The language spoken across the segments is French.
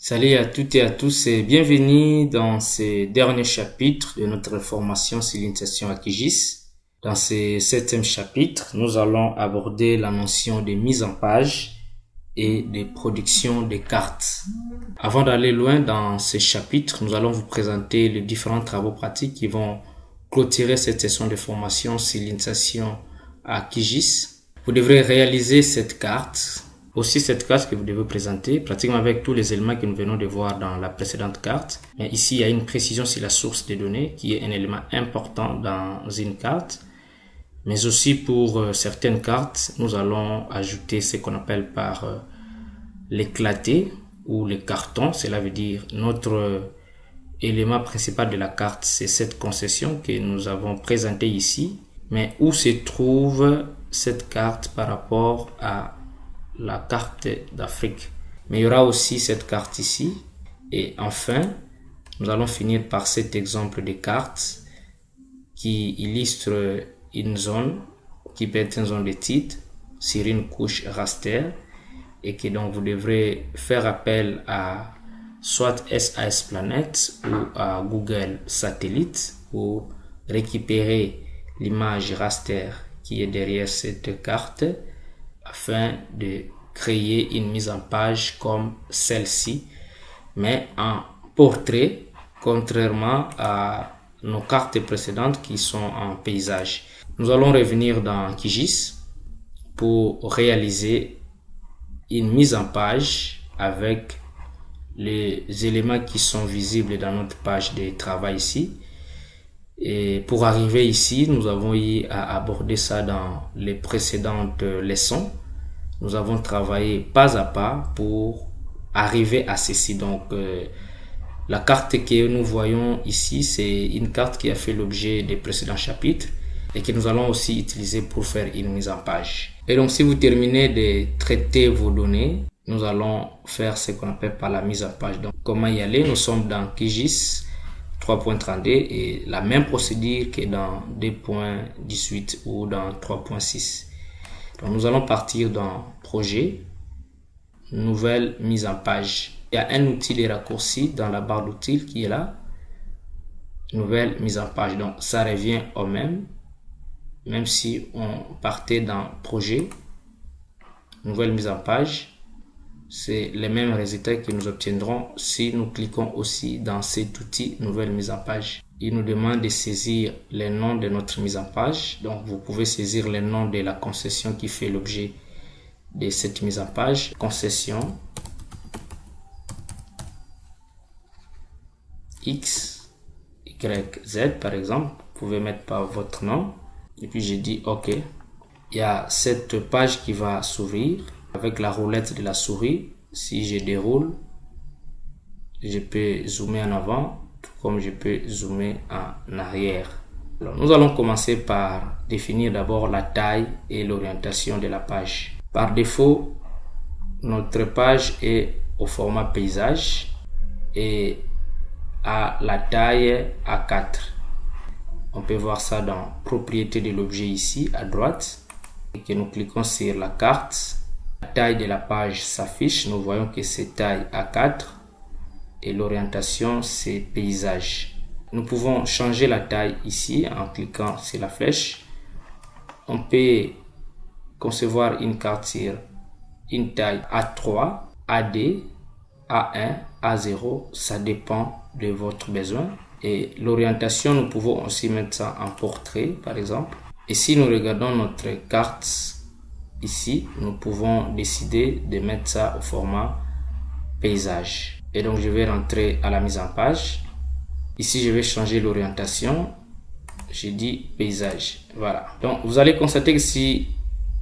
Salut à toutes et à tous et bienvenue dans ce dernier chapitre de notre formation sur l'initiation à QGIS. Dans ce 7e chapitre, nous allons aborder la notion de mise en page et de production de cartes. Avant d'aller loin dans ce chapitre, nous allons vous présenter les différents travaux pratiques qui vont clôturer cette session de formation sur l'initiation à QGIS. Vous devrez réaliser cette carte. Aussi cette carte que vous devez présenter, pratiquement avec tous les éléments que nous venons de voir dans la précédente carte. Mais ici, il y a une précision sur la source des données qui est un élément important dans une carte. Mais aussi pour certaines cartes, nous allons ajouter ce qu'on appelle par l'éclaté ou le carton. Cela veut dire notre élément principal de la carte, c'est cette concession que nous avons présentée ici. Mais où se trouve cette carte par rapport à la carte d'Afrique. Mais il y aura aussi cette carte ici. Et enfin, nous allons finir par cet exemple de carte qui illustre une zone qui peut être une zone de titre sur une couche raster et que donc vous devrez faire appel à soit SAS Planet ou à Google Satellite pour récupérer l'image raster qui est derrière cette carte afin de créer une mise en page comme celle-ci, mais en portrait, contrairement à nos cartes précédentes qui sont en paysage. Nous allons revenir dans QGIS pour réaliser une mise en page avec les éléments qui sont visibles dans notre page de travail ici. Et pour arriver ici, nous avons eu à aborder ça dans les précédentes leçons. Nous avons travaillé pas à pas pour arriver à ceci. Donc, la carte que nous voyons ici, c'est une carte qui a fait l'objet des précédents chapitres et que nous allons aussi utiliser pour faire une mise en page. Et donc, si vous terminez de traiter vos données, nous allons faire ce qu'on appelle par la mise en page. Donc, comment y aller? Nous sommes dans QGIS 3.32 et la même procédure que dans 2.18 ou dans 3.6. Donc nous allons partir dans projet, nouvelle mise en page. Il y a un outil de raccourci dans la barre d'outils qui est là, nouvelle mise en page. Donc ça revient au même si on partait dans projet, nouvelle mise en page. C'est les mêmes résultats que nous obtiendrons si nous cliquons aussi dans cet outil nouvelle mise en page. Il nous demande de saisir les noms de notre mise en page. Donc vous pouvez saisir les noms de la concession qui fait l'objet de cette mise en page. Concession X, Y, Z par exemple. Vous pouvez mettre par votre nom. Et puis j'ai dit OK. Il y a cette page qui va s'ouvrir. Avec la roulette de la souris, si je déroule, je peux zoomer en avant, tout comme je peux zoomer en arrière. Alors, nous allons commencer par définir d'abord la taille et l'orientation de la page. Par défaut, notre page est au format paysage et à la taille A4. On peut voir ça dans propriété de l'objet ici à droite. Et que nous cliquons sur la carte. La taille de la page s'affiche, nous voyons que c'est taille A4 et l'orientation c'est paysage. Nous pouvons changer la taille ici en cliquant sur la flèche. On peut concevoir une carte sur une taille A3, AD, A1, A0, ça dépend de votre besoin. Et l'orientation, nous pouvons aussi mettre ça en portrait par exemple. Et si nous regardons notre carte, ici, nous pouvons décider de mettre ça au format paysage. Et donc, je vais rentrer à la mise en page. Ici, je vais changer l'orientation. J'ai dit paysage. Voilà. Donc, vous allez constater que si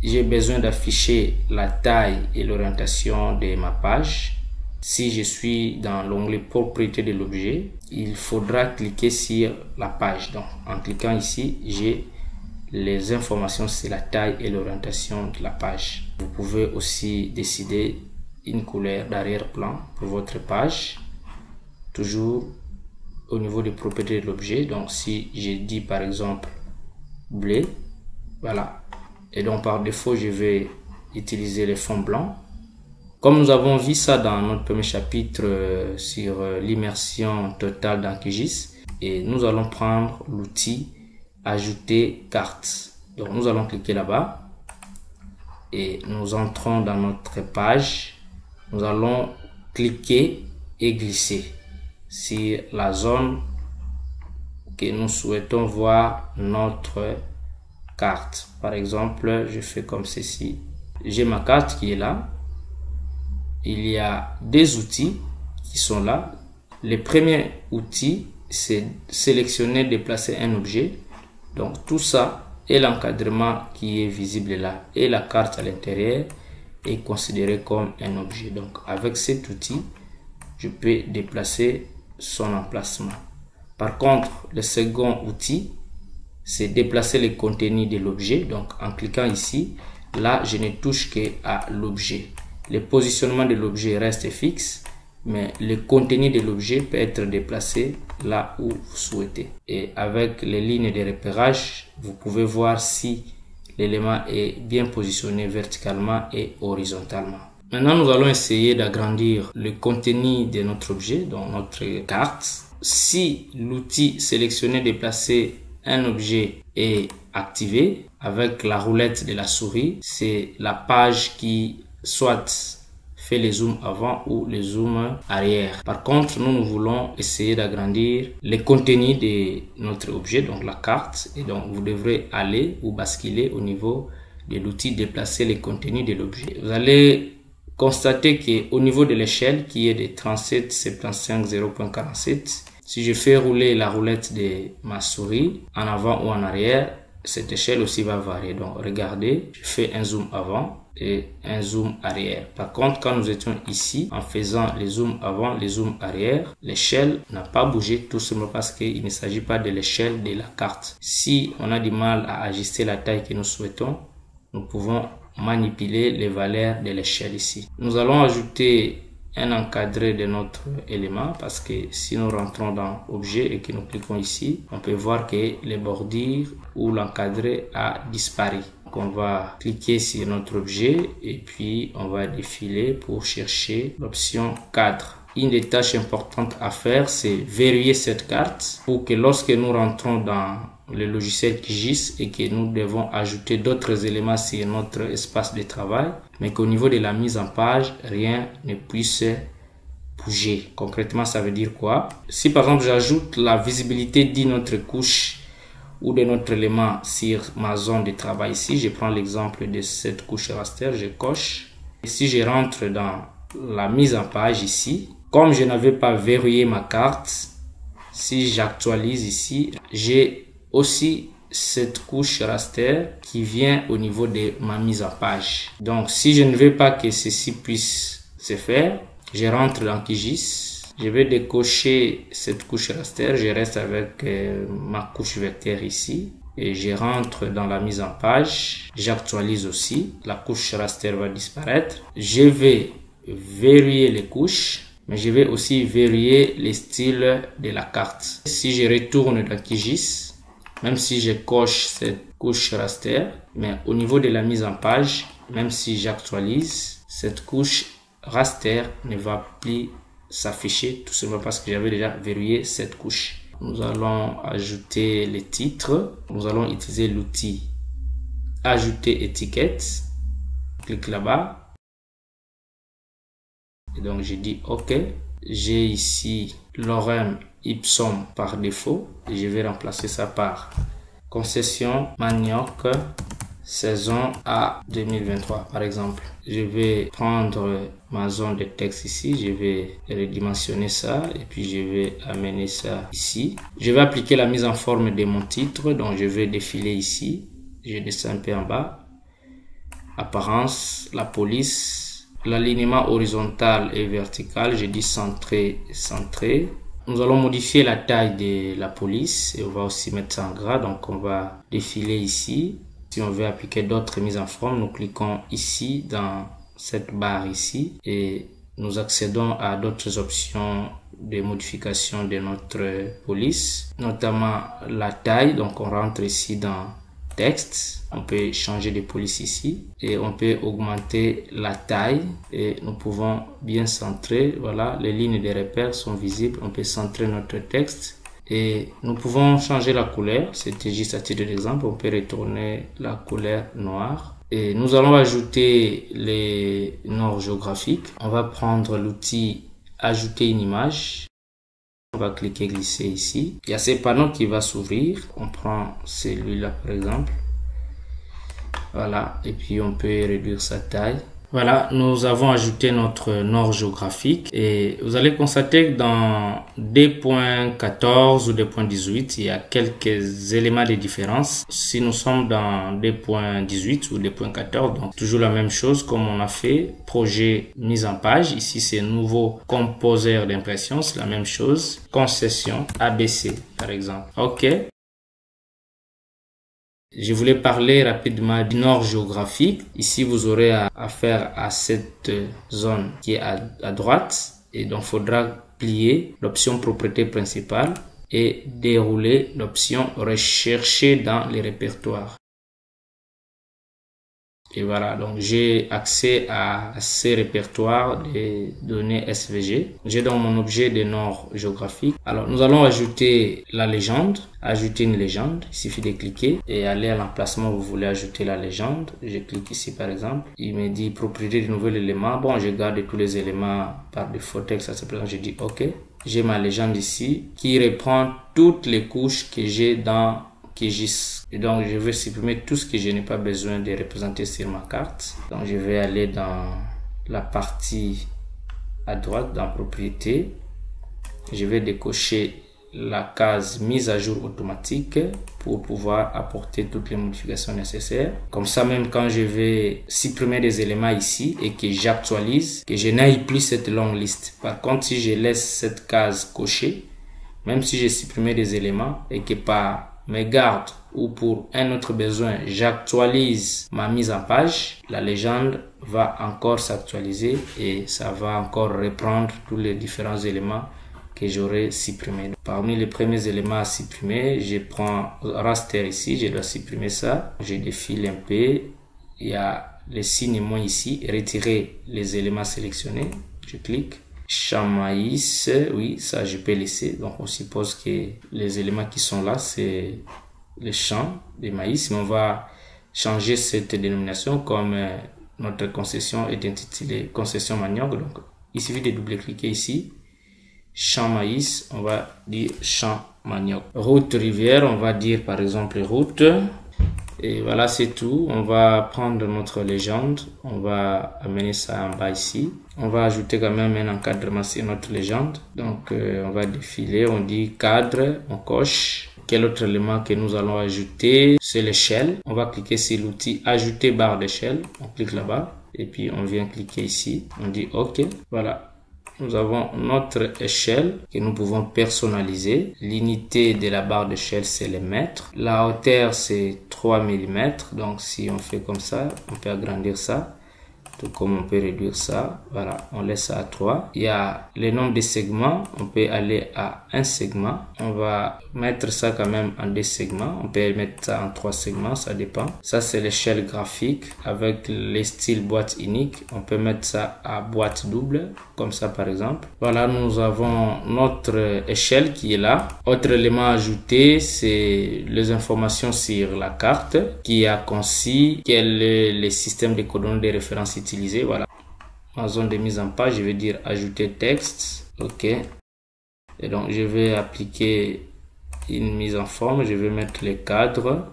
j'ai besoin d'afficher la taille et l'orientation de ma page, si je suis dans l'onglet propriété de l'objet, il faudra cliquer sur la page. Donc, en cliquant ici, j'ai les informations sur la taille et l'orientation de la page. Vous pouvez aussi décider une couleur d'arrière-plan pour votre page, toujours au niveau des propriétés de l'objet. Donc si j'ai dit par exemple bleu, voilà. Et donc par défaut je vais utiliser les fonds blancs. Comme nous avons vu ça dans notre premier chapitre sur l'immersion totale dans QGIS, et nous allons prendre l'outil ajouter carte. Donc nous allons cliquer là-bas et nous entrons dans notre page. Nous allons cliquer et glisser sur la zone que nous souhaitons voir notre carte. Par exemple, je fais comme ceci. J'ai ma carte qui est là. Il y a des outils qui sont là. Le premier outil, c'est sélectionner, déplacer un objet. Donc tout ça et l'encadrement qui est visible là et la carte à l'intérieur est considéré comme un objet. Donc avec cet outil, je peux déplacer son emplacement. Par contre, le second outil, c'est déplacer le contenu de l'objet. Donc en cliquant ici, là je ne touche qu'à l'objet. Le positionnement de l'objet reste fixe, mais le contenu de l'objet peut être déplacé là où vous souhaitez. Et avec les lignes de repérage, vous pouvez voir si l'élément est bien positionné verticalement et horizontalement. Maintenant, nous allons essayer d'agrandir le contenu de notre objet, donc notre carte. Si l'outil sélectionner déplacer un objet est activé, avec la roulette de la souris, c'est la page qui soit fait le zoom avant ou le zoom arrière. Par contre, nous voulons essayer d'agrandir le contenu de notre objet, donc la carte. Et donc, vous devrez aller ou basculer au niveau de l'outil déplacer le contenu de l'objet. Vous allez constater qu'au niveau de l'échelle qui est de 3775 0.47, si je fais rouler la roulette de ma souris en avant ou en arrière, cette échelle aussi va varier. Donc, regardez, je fais un zoom avant et un zoom arrière. Par contre, quand nous étions ici, en faisant les zooms avant, les zooms arrière, l'échelle n'a pas bougé tout simplement parce qu'il ne s'agit pas de l'échelle de la carte. Si on a du mal à ajuster la taille que nous souhaitons, nous pouvons manipuler les valeurs de l'échelle ici. Nous allons ajouter un encadré de notre élément parce que si nous rentrons dans objet et que nous cliquons ici, on peut voir que les bordures ou l'encadré a disparu. Donc on va cliquer sur notre objet et puis on va défiler pour chercher l'option cadre. Une des tâches importantes à faire, c'est verrouiller cette carte pour que lorsque nous rentrons dans le logiciel QGIS et que nous devons ajouter d'autres éléments sur notre espace de travail, mais qu'au niveau de la mise en page, rien ne puisse bouger. Concrètement, ça veut dire quoi? Si par exemple j'ajoute la visibilité d'une autre couche ou de notre élément sur ma zone de travail ici, je prends l'exemple de cette couche raster, je coche. Et si je rentre dans la mise en page ici, comme je n'avais pas verrouillé ma carte, si j'actualise ici, j'ai aussi cette couche raster qui vient au niveau de ma mise en page. Donc si je ne veux pas que ceci puisse se faire, je rentre dans QGIS, je vais décocher cette couche raster, je reste avec ma couche vecteur ici et je rentre dans la mise en page, j'actualise aussi, la couche raster va disparaître, je vais verrouiller les couches, mais je vais aussi verrouiller les styles de la carte. Si je retourne dans QGIS, même si je coche cette couche raster, mais au niveau de la mise en page, même si j'actualise, cette couche raster ne va plus s'afficher tout simplement parce que j'avais déjà verrouillé cette couche. Nous allons ajouter les titres. Nous allons utiliser l'outil ajouter étiquette. Clique là-bas. Et donc je dis OK. J'ai ici lorem ipsum par défaut. Et je vais remplacer ça par concession manioc saison A 2023 par exemple. Je vais prendre ma zone de texte ici, je vais redimensionner ça et puis je vais amener ça ici. Je vais appliquer la mise en forme de mon titre, donc je vais défiler ici. Je descends un peu en bas. Apparence, la police, l'alignement horizontal et vertical, je dis centré, centré. Nous allons modifier la taille de la police et on va aussi mettre ça en gras, donc on va défiler ici. Si on veut appliquer d'autres mises en forme, nous cliquons ici dans cette barre ici et nous accédons à d'autres options de modification de notre police, notamment la taille. Donc on rentre ici dans texte. On peut changer de police ici et on peut augmenter la taille et nous pouvons bien centrer. Voilà, les lignes de repère sont visibles. On peut centrer notre texte et nous pouvons changer la couleur. C'était juste à titre d'exemple. On peut retourner la couleur noire. Et nous allons ajouter les nord géographiques. On va prendre l'outil ajouter une image. On va cliquer glisser ici. Il y a ce panneau qui va s'ouvrir. On prend celui-là par exemple. Voilà, et puis on peut réduire sa taille. Voilà, nous avons ajouté notre nord géographique et vous allez constater que dans 2.14 ou 2.18, il y a quelques éléments de différence. Si nous sommes dans 2.18 ou 2.14, donc toujours la même chose comme on a fait. Projet mise en page, ici c'est nouveau composeur d'impression, c'est la même chose. Concession ABC par exemple. OK. Je voulais parler rapidement du nord géographique. Ici, vous aurez affaire à cette zone qui est à droite. Et donc, il faudra plier l'option propriété principale et dérouler l'option rechercher dans les répertoires. Et voilà, donc j'ai accès à ces répertoires des données SVG. J'ai dans mon objet des nord géographiques. Alors, nous allons ajouter la légende. Ajouter une légende. Il suffit de cliquer et aller à l'emplacement où vous voulez ajouter la légende. Je clique ici par exemple. Il me dit propriété du nouvel élément. Bon, je garde tous les éléments par défaut texte. À ce moment, je dis OK. J'ai ma légende ici qui reprend toutes les couches que j'ai dans QGIS. Et donc, je vais supprimer tout ce que je n'ai pas besoin de représenter sur ma carte. Donc, je vais aller dans la partie à droite, dans propriété. Je vais décocher la case mise à jour automatique pour pouvoir apporter toutes les modifications nécessaires. Comme ça, même quand je vais supprimer des éléments ici et que j'actualise, que je n'aille plus cette longue liste. Par contre, si je laisse cette case cochée, même si j'ai supprimé des éléments et que par mégarde ou pour un autre besoin, j'actualise ma mise en page, la légende va encore s'actualiser et ça va encore reprendre tous les différents éléments que j'aurais supprimés. Parmi les premiers éléments à supprimer, je prends raster ici, je dois supprimer ça. Je défile un peu, il y a les signes moins ici, retirer les éléments sélectionnés, je clique. Champ maïs, oui, ça je peux laisser. Donc on suppose que les éléments qui sont là, c'est le champ de maïs. Mais on va changer cette dénomination comme notre concession est intitulée concession manioc. Donc il suffit de double-cliquer ici. Champ maïs, on va dire champ manioc. Route rivière, on va dire par exemple route. Et voilà, c'est tout. On va prendre notre légende. On va amener ça en bas ici. On va ajouter quand même un encadrement sur notre légende. Donc, on va défiler. On dit cadre. On coche. Quel autre élément que nous allons ajouter? C'est l'échelle. On va cliquer sur l'outil ajouter barre d'échelle. On clique là-bas. Et puis, on vient cliquer ici. On dit OK. Voilà. Nous avons notre échelle que nous pouvons personnaliser. L'unité de la barre d'échelle, c'est les mètres. La hauteur, c'est 3 mm. Donc, si on fait comme ça, on peut agrandir ça. Tout comme on peut réduire ça. Voilà, on laisse ça à 3. Il y a le nombre de segments. On peut aller à un segment. On va mettre ça quand même en 2 segments. On peut mettre ça en 3 segments, ça dépend. Ça, c'est l'échelle graphique avec les styles boîte unique. On peut mettre ça à boîte double, comme ça par exemple. Voilà, nous avons notre échelle qui est là. Autre élément ajouté, c'est les informations sur la carte qui a concis quel est le système de coordonnées de référence utilisé. Voilà. En zone de mise en page, je vais dire ajouter texte. OK. Et donc, je vais appliquer une mise en forme. Je vais mettre les cadres.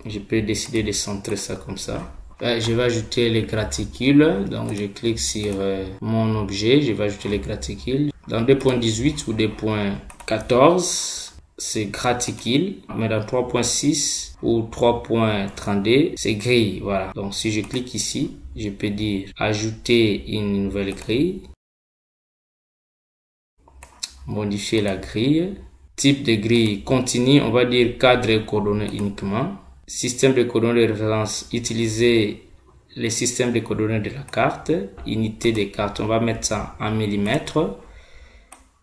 Je peux décider de centrer ça comme ça. Je vais ajouter les graticules. Donc, je clique sur mon objet. Je vais ajouter les graticules. Dans 2.18 ou 2.14, c'est graticule. Mais dans 3.6 ou 3.32, c'est grille. Voilà. Donc, si je clique ici, je peux dire ajouter une nouvelle grille. Modifier la grille. Type de grille continue. On va dire cadre et coordonnées uniquement. Système de coordonnées de référence, utiliser les systèmes de coordonnées de la carte. Unité de carte, on va mettre ça en millimètres.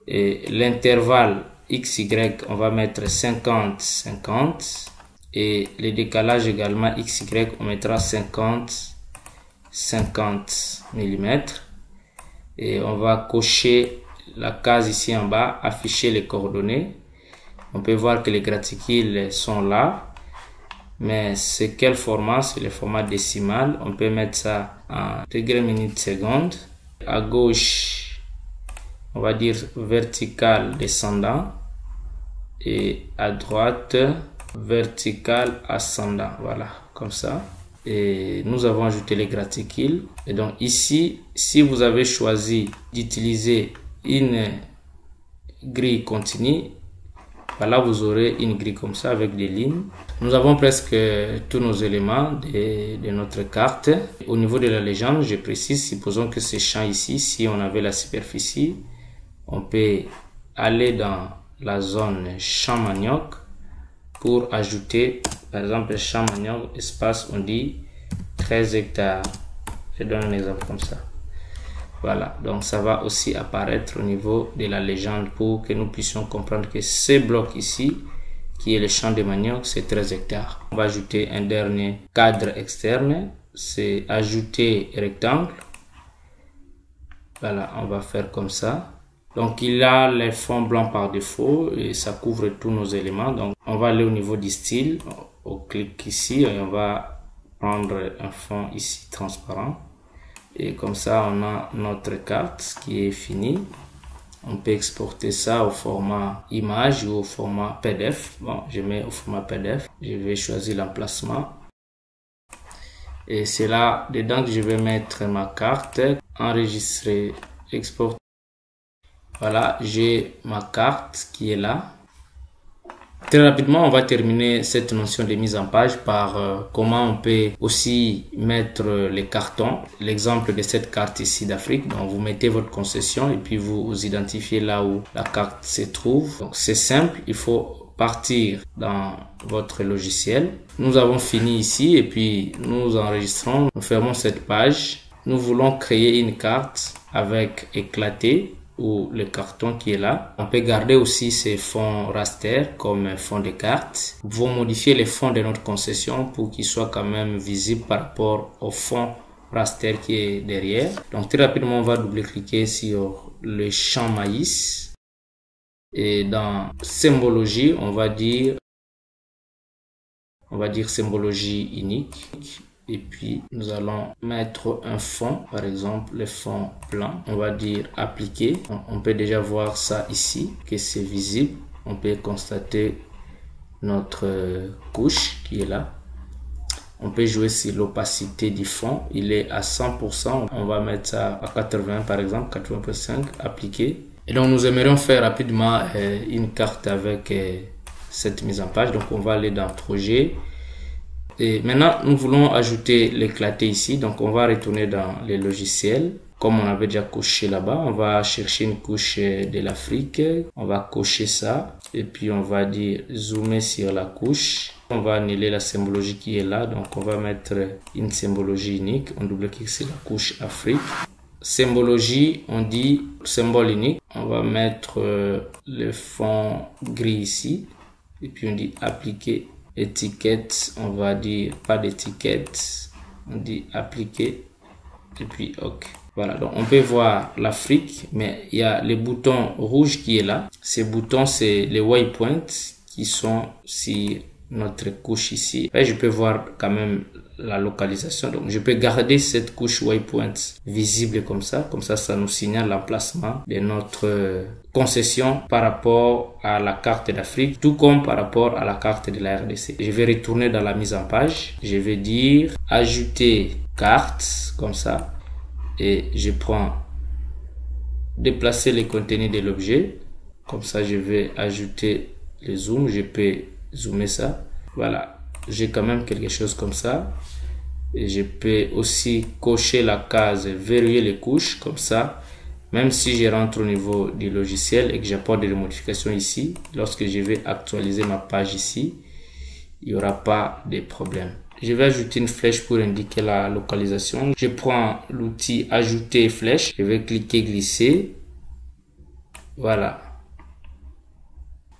Et l'intervalle XY, on va mettre 50, 50. Et le décalage également XY, on mettra 50 mm. Et on va cocher la case ici en bas, afficher les coordonnées. On peut voir que les graticules sont là. Mais c'est quel format? C'est le format décimal. On peut mettre ça en degrés, minutes, secondes. À gauche, on va dire vertical descendant. Et à droite, vertical ascendant. Voilà, comme ça. Et nous avons ajouté les graticules. Et donc ici, si vous avez choisi d'utiliser une grille continue, voilà, vous aurez une grille comme ça avec des lignes. Nous avons presque tous nos éléments de notre carte. Au niveau de la légende, je précise, supposons que ce champ ici, si on avait la superficie, on peut aller dans la zone champ manioc pour ajouter, par exemple, champ manioc, espace, on dit 13 hectares. Je donne un exemple comme ça. Voilà, donc ça va aussi apparaître au niveau de la légende pour que nous puissions comprendre que ce bloc ici, qui est le champ de manioc, c'est 13 hectares. On va ajouter un dernier cadre externe, c'est ajouter rectangle. Voilà, on va faire comme ça. Donc il a les fonds blancs par défaut et ça couvre tous nos éléments. Donc on va aller au niveau du style, on clique ici et on va prendre un fond ici transparent. Et comme ça, on a notre carte qui est finie. On peut exporter ça au format image ou au format PDF. Bon, je mets au format PDF. Je vais choisir l'emplacement. Et c'est là dedans que je vais mettre ma carte. Enregistrer, exporter. Voilà, j'ai ma carte qui est là. Très rapidement, on va terminer cette notion de mise en page par comment on peut aussi mettre les cartons. L'exemple de cette carte ici d'Afrique. Donc, vous mettez votre concession et puis vous identifiez là où la carte se trouve. Donc, c'est simple. Il faut partir dans votre logiciel. Nous avons fini ici et puis nous enregistrons. Nous fermons cette page. Nous voulons créer une carte avec éclaté ou le carton qui est là. On peut garder aussi ces fonds raster comme fond de carte. Nous pouvons modifier les fonds de notre concession pour qu'ils soient quand même visibles par rapport au fond raster qui est derrière. Donc très rapidement, on va double-cliquer sur le champ maïs. Et dans symbologie, on va dire symbologie unique. Et puis, nous allons mettre un fond, par exemple, le fond blanc. On va dire appliquer. On peut déjà voir ça ici, que c'est visible. On peut constater notre couche qui est là. On peut jouer sur l'opacité du fond. Il est à 100%. On va mettre ça à 80 par exemple, 80.5, appliquer. Et donc, nous aimerions faire rapidement une carte avec cette mise en page. Donc, on va aller dans projet. Et maintenant, nous voulons ajouter l'éclaté ici. Donc, on va retourner dans les logiciels. Comme on avait déjà coché là-bas, on va chercher une couche de l'Afrique. On va cocher ça. Et puis, on va dire zoomer sur la couche. On va annuler la symbologie qui est là. Donc, on va mettre une symbologie unique. On double-clique sur la couche Afrique. Symbologie, on dit symbole unique. On va mettre le fond gris ici. Et puis, on dit appliquer. Étiquette, on va dire pas d'étiquette, on dit appliquer et puis OK. Voilà, donc on peut voir l'Afrique, mais il y a le bouton rouge qui est là. Ces boutons, c'est les waypoints qui sont sur notre couche ici. Et je peux voir quand même la localisation. Donc, je peux garder cette couche waypoint visible comme ça. Comme ça nous signale l'emplacement de notre concession par rapport à la carte d'Afrique, tout comme par rapport à la carte de la RDC. Je vais retourner dans la mise en page. Je vais dire ajouter carte, comme ça. Et je prends déplacer les contenus de l'objet. Comme ça, je vais ajouter le zoom. Je peux zoomer ça. Voilà. J'ai quand même quelque chose comme ça. Et je peux aussi cocher la case verrouiller les couches comme ça. Même si je rentre au niveau du logiciel et que j'apporte des modifications ici, lorsque je vais actualiser ma page ici, il n'y aura pas de problème. Je vais ajouter une flèche pour indiquer la localisation. Je prends l'outil ajouter flèche. Je vais cliquer glisser. Voilà.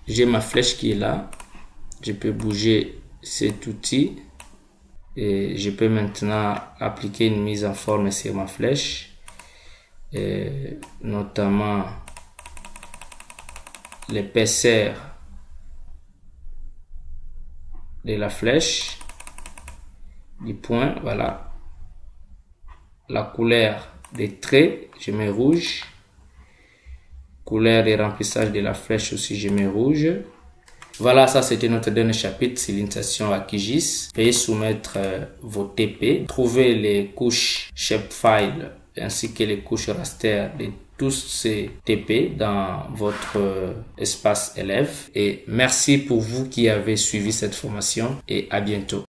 J'ai ma flèche qui est là. Je peux bouger cet outil et je peux maintenant appliquer une mise en forme sur ma flèche, et notamment l'épaisseur de la flèche, du point, voilà. La couleur des traits, je mets rouge. Couleur et remplissage de la flèche aussi, je mets rouge. Voilà, ça c'était notre dernier chapitre sur l'initiation à QGIS. Veuillez soumettre vos TP. Trouvez les couches shapefile ainsi que les couches raster de tous ces TP dans votre espace élève. Et merci pour vous qui avez suivi cette formation et à bientôt.